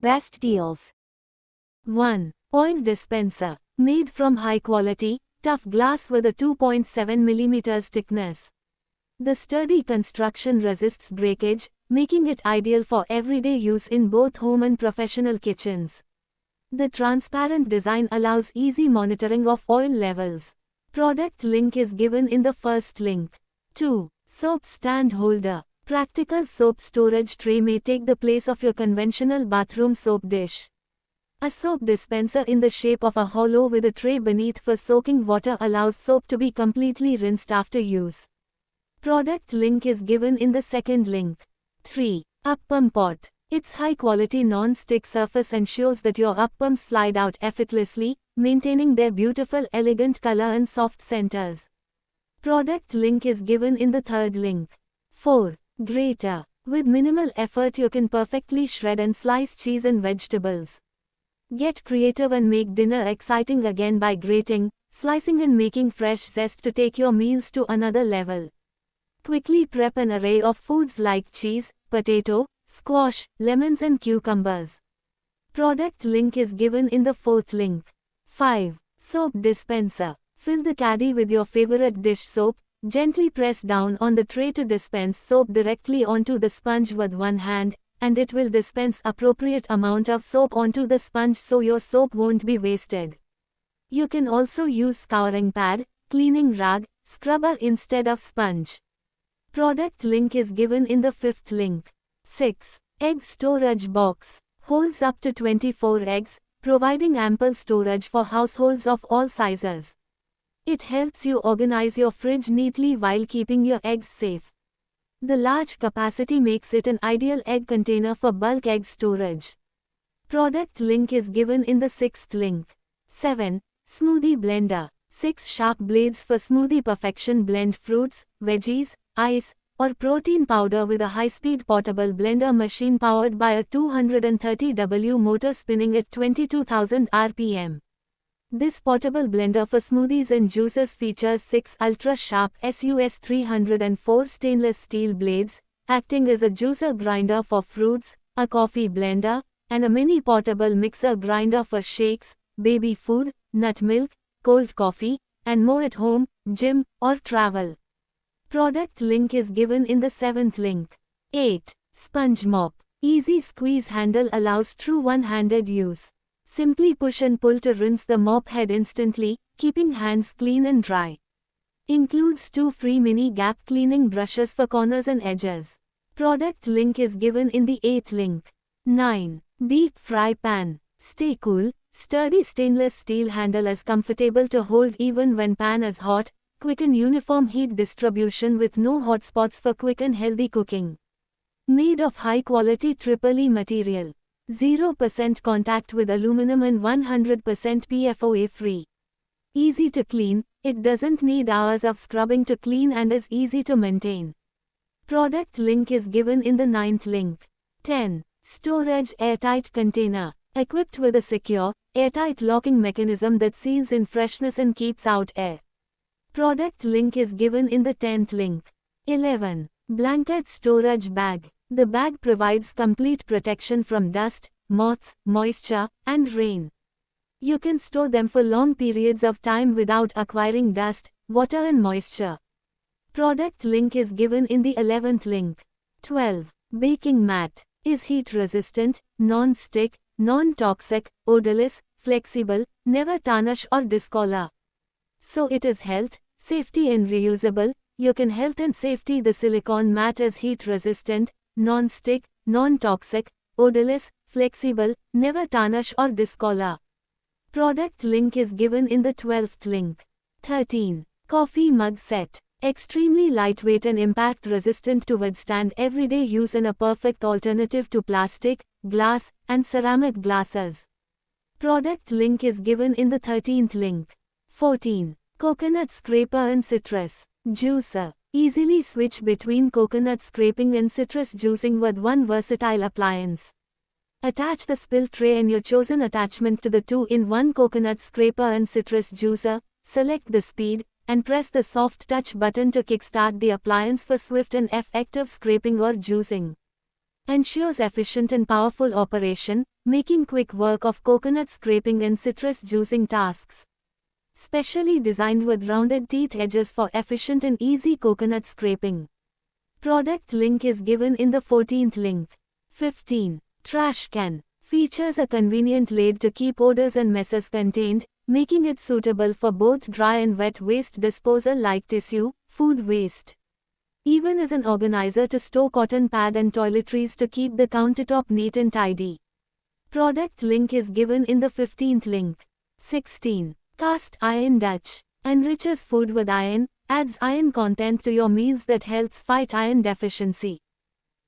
Best deals. 1. Oil dispenser. Made from high quality, tough glass with a 2.7 mm thickness. The sturdy construction resists breakage, making it ideal for everyday use in both home and professional kitchens. The transparent design allows easy monitoring of oil levels. Product link is given in the first link. 2. Soap stand holder. Practical soap storage tray may take the place of your conventional bathroom soap dish. A soap dispenser in the shape of a hollow with a tray beneath for soaking water allows soap to be completely rinsed after use. Product link is given in the second link. 3. Uppum pot. Its high-quality non-stick surface ensures that your uppums slide out effortlessly, maintaining their beautiful elegant color and soft centers. Product link is given in the third link. 4. Grater. With minimal effort you can perfectly shred and slice cheese and vegetables. Get creative and make dinner exciting again by grating, slicing and making fresh zest to take your meals to another level. Quickly prep an array of foods like cheese, potato, squash, lemons and cucumbers. Product link is given in the fourth link. 5. Soap dispenser. Fill the caddy with your favorite dish soap, gently press down on the tray to dispense soap directly onto the sponge with one hand, and it will dispense appropriate amount of soap onto the sponge so your soap won't be wasted. You can also use scouring pad, cleaning rag, scrubber instead of sponge. Product link is given in the fifth link. 6. Egg storage box. Holds up to 24 eggs, providing ample storage for households of all sizes. It helps you organize your fridge neatly while keeping your eggs safe. The large capacity makes it an ideal egg container for bulk egg storage. Product link is given in the sixth link. 7. Smoothie blender. 6 sharp blades for smoothie perfection. Blend fruits, veggies, ice, or protein powder with a high-speed portable blender machine powered by a 230W motor spinning at 22,000 RPM. This portable blender for smoothies and juices features 6 ultra-sharp SUS 304 stainless steel blades, acting as a juicer grinder for fruits, a coffee blender, and a mini portable mixer grinder for shakes, baby food, nut milk, cold coffee, and more at home, gym, or travel. Product link is given in the seventh link. 8. Sponge mop. Easy squeeze handle allows true one-handed use. Simply push and pull to rinse the mop head instantly, keeping hands clean and dry. Includes 2 free mini gap cleaning brushes for corners and edges. Product link is given in the 8th link. 9. Deep fry pan. Stay cool, sturdy stainless steel handle is comfortable to hold even when pan is hot, quick and uniform heat distribution with no hot spots for quick and healthy cooking. Made of high quality EEE material. 0% contact with aluminum and 100% PFOA free. Easy to clean, it doesn't need hours of scrubbing to clean and is easy to maintain. Product link is given in the 9th link. 10. Storage airtight container. Equipped with a secure, airtight locking mechanism that seals in freshness and keeps out air. Product link is given in the 10th link. 11. Blanket storage bag. The bag provides complete protection from dust, moths, moisture, and rain. You can store them for long periods of time without acquiring dust, water and moisture. Product link is given in the 11th link. 12. Baking mat. Is heat resistant, non-stick, non-toxic, odorless, flexible, never tarnish or discolor. So it is health, safety and reusable. You can health and safety. The silicone mat is heat resistant, non-stick, non-toxic, odorless, flexible, never tarnish or discolor. Product link is given in the 12th link. 13. Coffee mug set. Extremely lightweight and impact resistant to withstand everyday use and a perfect alternative to plastic, glass, and ceramic glasses. Product link is given in the 13th link. 14. Coconut scraper and citrus juicer. Easily switch between coconut scraping and citrus juicing with one versatile appliance. Attach the spill tray and your chosen attachment to the 2-in-1 coconut scraper and citrus juicer, select the speed, and press the soft touch button to kickstart the appliance for swift and effective scraping or juicing. Ensures efficient and powerful operation, making quick work of coconut scraping and citrus juicing tasks. Specially designed with rounded teeth edges for efficient and easy coconut scraping. Product link is given in the 14th link. 15. Trash can. Features a convenient lid to keep odors and messes contained, making it suitable for both dry and wet waste disposal like tissue, food waste. Even as an organizer to store cotton pad and toiletries to keep the countertop neat and tidy. Product link is given in the 15th link. 16. Cast iron Dutch. Enriches food with iron, adds iron content to your meals that helps fight iron deficiency.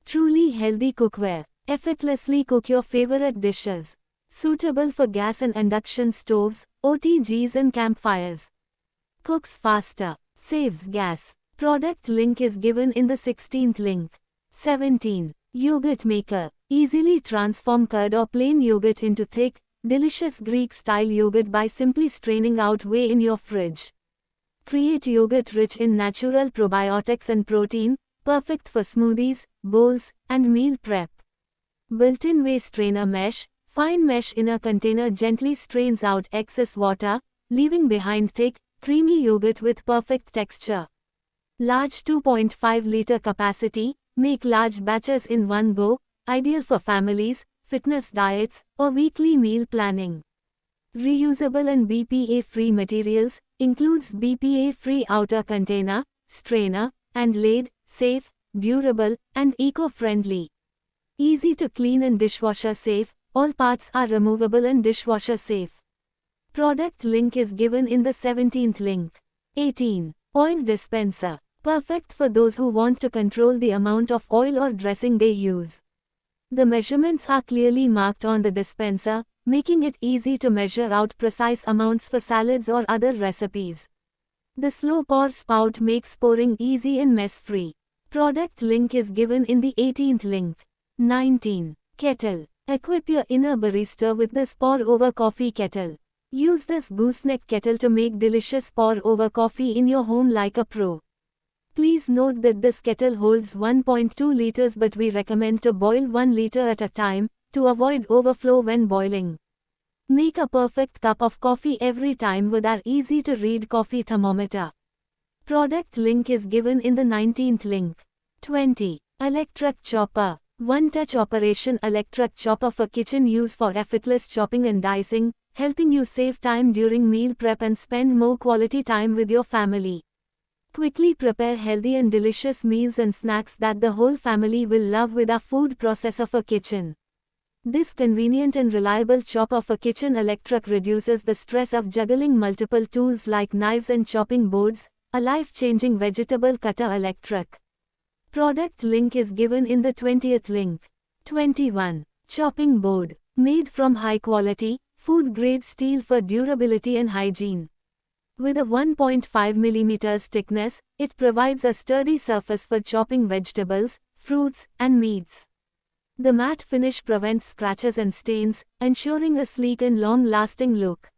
Truly healthy cookware. Effortlessly cook your favorite dishes. Suitable for gas and induction stoves, OTGs and campfires. Cooks faster. Saves gas. Product link is given in the 16th link. 17. Yogurt maker. Easily transform curd or plain yogurt into thick, delicious Greek-style yogurt by simply straining out whey in your fridge. Create yogurt rich in natural probiotics and protein, perfect for smoothies, bowls, and meal prep. Built-in whey strainer mesh, fine mesh inner container gently strains out excess water, leaving behind thick, creamy yogurt with perfect texture. Large 2.5-liter capacity, make large batches in one go, ideal for families, fitness diets, or weekly meal planning. Reusable and BPA-free materials, includes BPA-free outer container, strainer, and lid, safe, durable, and eco-friendly. Easy to clean and dishwasher safe, all parts are removable and dishwasher safe. Product link is given in the 17th link. 18. Oil dispenser. Perfect for those who want to control the amount of oil or dressing they use. The measurements are clearly marked on the dispenser, making it easy to measure out precise amounts for salads or other recipes. The slow pour spout makes pouring easy and mess-free. Product link is given in the 18th link. 19. Kettle. Equip your inner barista with this pour-over coffee kettle. Use this gooseneck kettle to make delicious pour-over coffee in your home like a pro. Please note that this kettle holds 1.2 liters, but we recommend to boil 1 liter at a time, to avoid overflow when boiling. Make a perfect cup of coffee every time with our easy-to-read coffee thermometer. Product link is given in the 19th link. 20. Electric chopper. One-touch operation electric chopper for kitchen use for effortless chopping and dicing, helping you save time during meal prep and spend more quality time with your family. Quickly prepare healthy and delicious meals and snacks that the whole family will love with our food processor for kitchen. This convenient and reliable chopper for kitchen electric reduces the stress of juggling multiple tools like knives and chopping boards, a life-changing vegetable cutter electric. Product link is given in the 20th link. 21. Chopping board. Made from high-quality, food-grade steel for durability and hygiene. With a 1.5 mm thickness, it provides a sturdy surface for chopping vegetables, fruits, and meats. The matte finish prevents scratches and stains, ensuring a sleek and long-lasting look.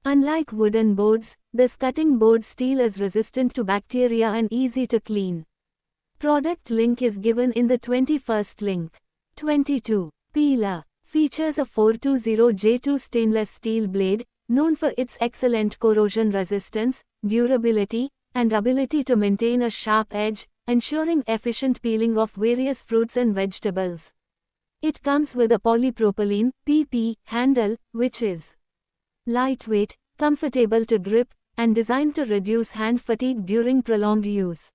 Unlike wooden boards, this cutting board steel is resistant to bacteria and easy to clean. Product link is given in the 21st link. 22. Peeler. Features a 420J2 stainless steel blade, known for its excellent corrosion resistance, durability, and ability to maintain a sharp edge, ensuring efficient peeling of various fruits and vegetables. It comes with a polypropylene (PP) handle, which is lightweight, comfortable to grip, and designed to reduce hand fatigue during prolonged use.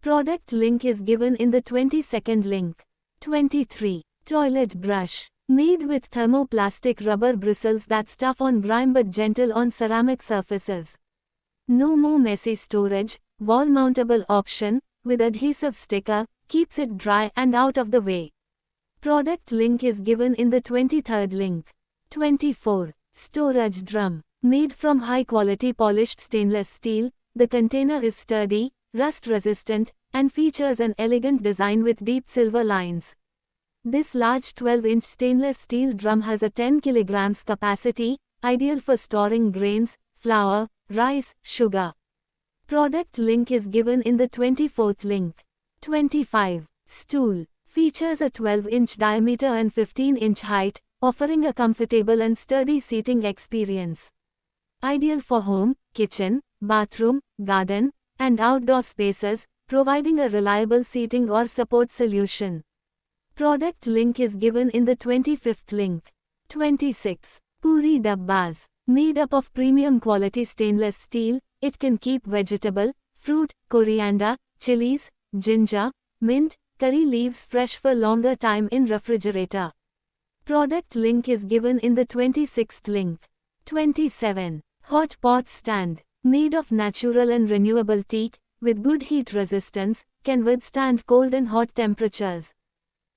Product link is given in the 22nd link. 23. Toilet brush. Made with thermoplastic rubber bristles that's tough on grime but gentle on ceramic surfaces. No more messy storage, wall-mountable option, with adhesive sticker, keeps it dry and out of the way. Product link is given in the 23rd link. 24. Storage drum. Made from high-quality polished stainless steel, the container is sturdy, rust-resistant, and features an elegant design with deep silver lines. This large 12-inch stainless steel drum has a 10 kg capacity, ideal for storing grains, flour, rice, sugar. Product link is given in the 24th link. 25. Stool. Features a 12-inch diameter and 15-inch height, offering a comfortable and sturdy seating experience. Ideal for home, kitchen, bathroom, garden, and outdoor spaces, providing a reliable seating or support solution. Product link is given in the 25th link. 26. Puri Dabbas. Made up of premium quality stainless steel, it can keep vegetable, fruit, coriander, chilies, ginger, mint, curry leaves fresh for longer time in refrigerator. Product link is given in the 26th link. 27. Hot pot stand. Made of natural and renewable teak, with good heat resistance, can withstand cold and hot temperatures.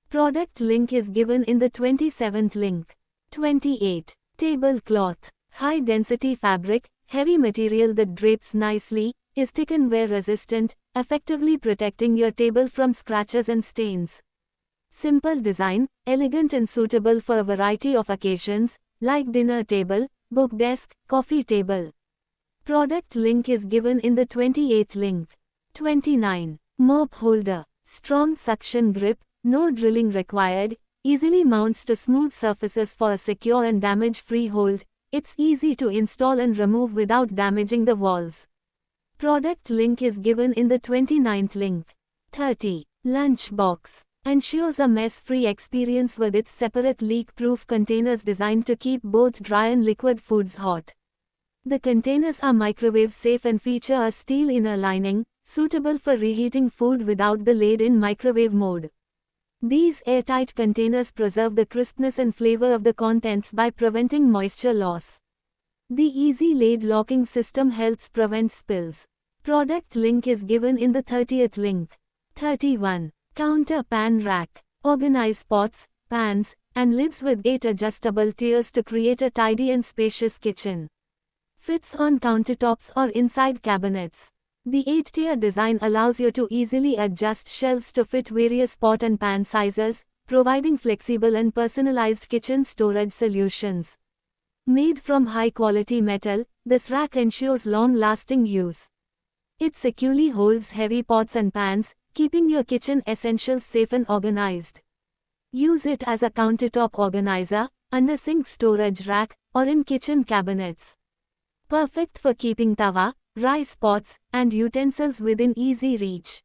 Product link is given in the 27th link. 28. Tablecloth. High density fabric, heavy material that drapes nicely, is thick and wear resistant, effectively protecting your table from scratches and stains. Simple design, elegant and suitable for a variety of occasions, like dinner table, book desk, coffee table. Product link is given in the 28th link. 29. Mop holder. Strong suction grip, no drilling required, easily mounts to smooth surfaces for a secure and damage-free hold. It's easy to install and remove without damaging the walls. Product link is given in the 29th link. 30. Lunch box. Ensures a mess-free experience with its separate leak-proof containers designed to keep both dry and liquid foods hot. The containers are microwave-safe and feature a steel inner lining, suitable for reheating food without the lid in microwave mode. These airtight containers preserve the crispness and flavor of the contents by preventing moisture loss. The easy lid locking system helps prevent spills. Product link is given in the 30th link. 31. Counter pan rack. Organize pots, pans, and lids with 8 adjustable tiers to create a tidy and spacious kitchen. Fits on countertops or inside cabinets. The 8-tier design allows you to easily adjust shelves to fit various pot and pan sizes, providing flexible and personalized kitchen storage solutions. Made from high-quality metal, this rack ensures long-lasting use. It securely holds heavy pots and pans, keeping your kitchen essentials safe and organized. Use it as a countertop organizer, under sink storage rack, or in kitchen cabinets. Perfect for keeping tawa, rice pots, and utensils within easy reach.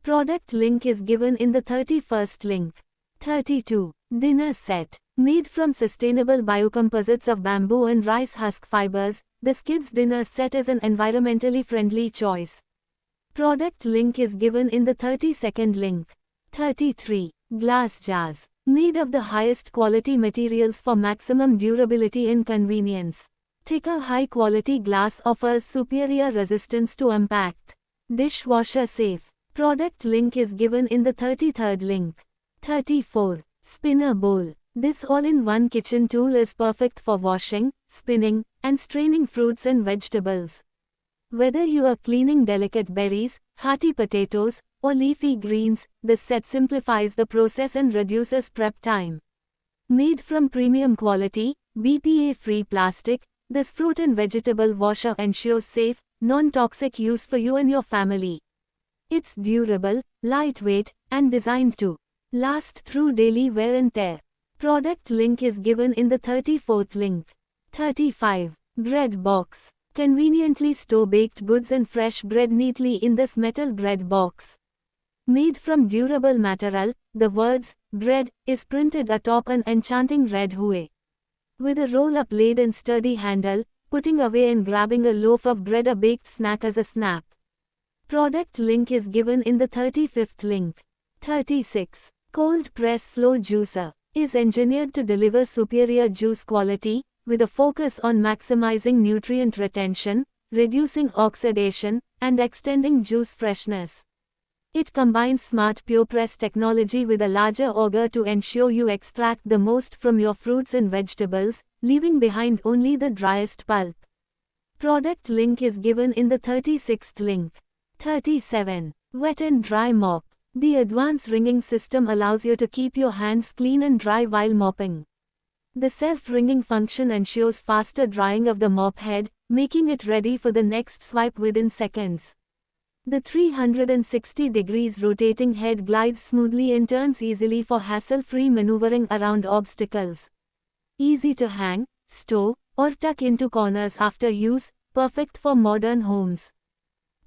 Product link is given in the 31st link. 32. Dinner set. Made from sustainable biocomposites of bamboo and rice husk fibers, this kids' dinner set is an environmentally friendly choice. Product link is given in the 32nd link. 33. Glass jars. Made of the highest quality materials for maximum durability and convenience. Thicker high-quality glass offers superior resistance to impact. Dishwasher safe. Product link is given in the 33rd link. 34. Spinner bowl. This all-in-one kitchen tool is perfect for washing, spinning, and straining fruits and vegetables. Whether you are cleaning delicate berries, hearty potatoes, or leafy greens, this set simplifies the process and reduces prep time. Made from premium quality, BPA-free plastic, this fruit and vegetable washer ensures safe, non-toxic use for you and your family. It's durable, lightweight, and designed to last through daily wear and tear. Product link is given in the 34th link. 35. Bread box. Conveniently store baked goods and fresh bread neatly in this metal bread box. Made from durable material, the words, bread, is printed atop an enchanting red hue. With a roll-up lid and sturdy handle, putting away and grabbing a loaf of bread or baked snack as a snap. Product link is given in the 35th link. 36. Cold press slow juicer. Is engineered to deliver superior juice quality, with a focus on maximizing nutrient retention, reducing oxidation, and extending juice freshness. It combines smart PurePress technology with a larger auger to ensure you extract the most from your fruits and vegetables, leaving behind only the driest pulp. Product link is given in the 36th link. 37. Wet and dry mop. The advanced wringing system allows you to keep your hands clean and dry while mopping. The self-wringing function ensures faster drying of the mop head, making it ready for the next swipe within seconds. The 360 degrees rotating head glides smoothly and turns easily for hassle-free maneuvering around obstacles. Easy to hang, store, or tuck into corners after use, perfect for modern homes.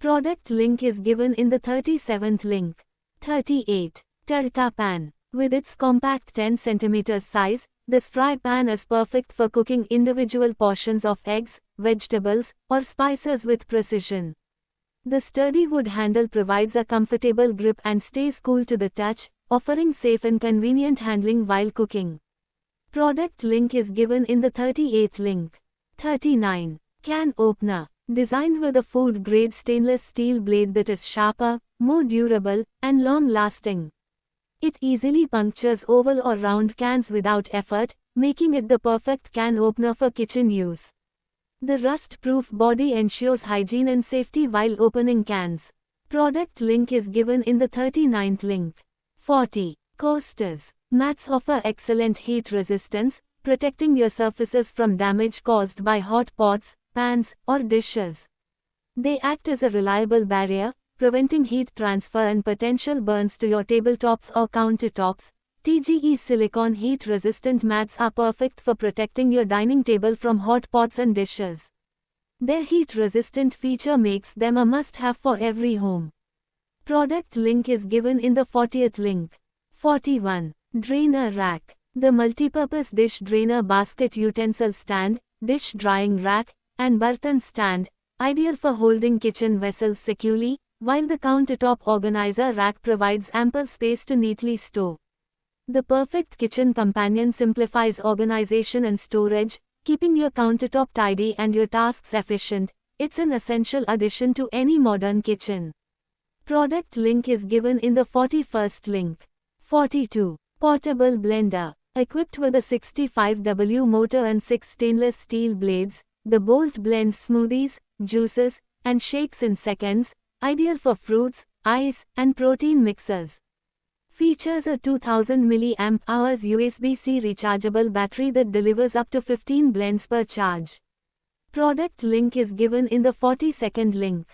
Product link is given in the 37th link. 38. Tadka pan. With its compact 10 cm size, this fry pan is perfect for cooking individual portions of eggs, vegetables, or spices with precision. The sturdy wood handle provides a comfortable grip and stays cool to the touch, offering safe and convenient handling while cooking. Product link is given in the 38th link. 39. Can opener. Designed with a food-grade stainless steel blade that is sharper, more durable, and long-lasting. It easily punctures oval or round cans without effort, making it the perfect can opener for kitchen use. The rust-proof body ensures hygiene and safety while opening cans. Product link is given in the 39th link. 40. Coasters. Mats offer excellent heat resistance, protecting your surfaces from damage caused by hot pots, pans, or dishes. They act as a reliable barrier, preventing heat transfer and potential burns to your tabletops or countertops. TGE silicone heat-resistant mats are perfect for protecting your dining table from hot pots and dishes. Their heat-resistant feature makes them a must-have for every home. Product link is given in the 40th link. 41. Drainer rack. The multipurpose dish drainer basket utensil stand, dish drying rack, and bartan stand, ideal for holding kitchen vessels securely, while the countertop organizer rack provides ample space to neatly store. The perfect kitchen companion simplifies organization and storage, keeping your countertop tidy and your tasks efficient. It's an essential addition to any modern kitchen. Product link is given in the 41st link. 42. Portable blender. Equipped with a 65W motor and 6 stainless steel blades, the Bolt blends smoothies, juices, and shakes in seconds, ideal for fruits, ice, and protein mixers. Features a 2000 mAh USB-C rechargeable battery that delivers up to 15 blends per charge. Product link is given in the 42nd link.